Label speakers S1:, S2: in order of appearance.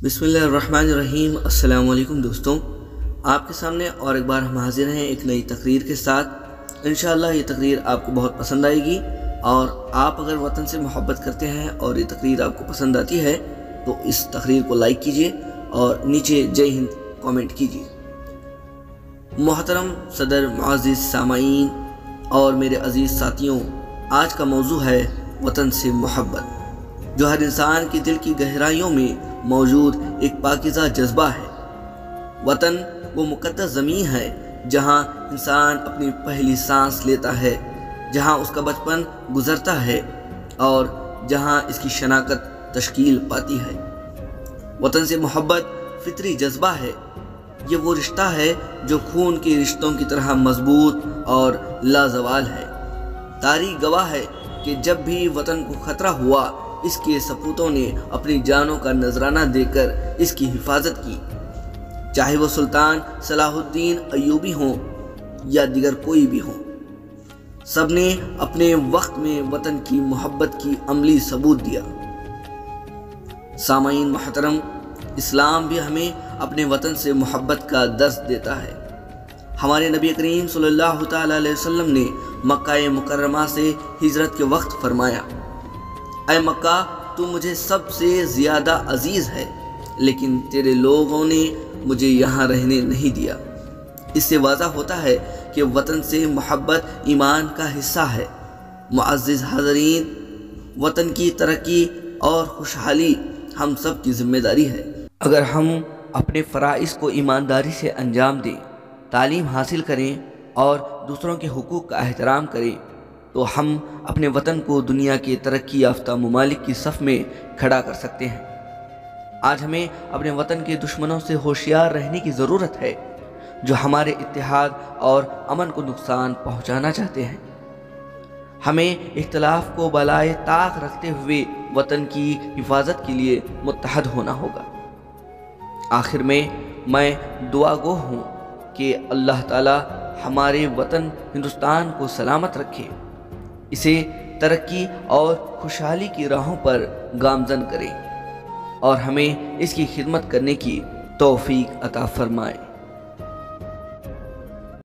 S1: بسم اللہ الرحمن الرحیم۔ السلام علیکم دوستوں، آپ کے سامنے اور ایک بار ہم حاضر ہیں ایک نئی تقریر کے ساتھ۔ انشاءاللہ یہ تقریر آپ کو بہت پسند آئے گی، اور آپ اگر وطن سے محبت کرتے ہیں اور یہ تقریر آپ کو پسند آتی ہے تو اس تقریر کو لائک کیجئے اور نیچے جے ہند کامنٹ کیجئے۔ محترم صدر، معزز سامعین اور میرے عزیز ساتھیوں، آج کا موضوع ہے وطن سے محبت، جو ہر انسان کی دل کی گہرائیوں میں موجود ایک پاکیزہ جذبہ ہے۔ وطن وہ مقدس زمین ہے جہاں انسان اپنی پہلی سانس لیتا ہے، جہاں اس کا بچپن گزرتا ہے اور جہاں اس کی شناخت تشکیل پاتی ہے۔ وطن سے محبت فطری جذبہ ہے۔ یہ وہ رشتہ ہے جو خون کے رشتوں کی طرح مضبوط اور لازوال ہے۔ تاریخ گواہ ہے کہ جب بھی وطن کو خطرہ ہوا، اس کے سپوتوں نے اپنی جانوں کا نذرانہ دے کر اس کی حفاظت کی، چاہے وہ سلطان صلاح الدین ایوبی ہوں یا دیگر کوئی بھی ہوں۔ سب نے اپنے وقت میں وطن کی محبت کی عملی ثبوت دیا۔ سامعین محترم، اسلام بھی ہمیں اپنے وطن سے محبت کا درس دیتا ہے۔ ہمارے نبی کریم صلی اللہ تعالیٰ علیہ وسلم نے مکہ مکرمہ سے ہجرت کے وقت فرمایا، اے مکہ، تو مجھے سب سے زیادہ عزیز ہے، لیکن تیرے لوگوں نے مجھے یہاں رہنے نہیں دیا۔ اس سے واضح ہوتا ہے کہ وطن سے محبت ایمان کا حصہ ہے۔ معزز حاضرین، وطن کی ترقی اور خوشحالی ہم سب کی ذمہ داری ہے۔ اگر ہم اپنے فرائض کو ایمانداری سے انجام دیں، تعلیم حاصل کریں اور دوسروں کے حقوق کا احترام کریں، تو ہم اپنے وطن کو دنیا کے ترقی یافتہ ممالک کی صف میں کھڑا کر سکتے ہیں۔ آج ہمیں اپنے وطن کے دشمنوں سے ہوشیار رہنے کی ضرورت ہے، جو ہمارے اتحاد اور امن کو نقصان پہنچانا چاہتے ہیں۔ ہمیں اختلاف کو بالائے طاق رکھتے ہوئے وطن کی حفاظت کے لیے متحد ہونا ہوگا۔ آخر میں دعا گو ہوں کہ اللہ تعالی ہمارے وطن ہندوستان کو سلامت رکھے، اسے ترقی اور خوشحالی کی راہوں پر گامزن کرے اور ہمیں اس کی خدمت کرنے کی توفیق عطا فرمائے۔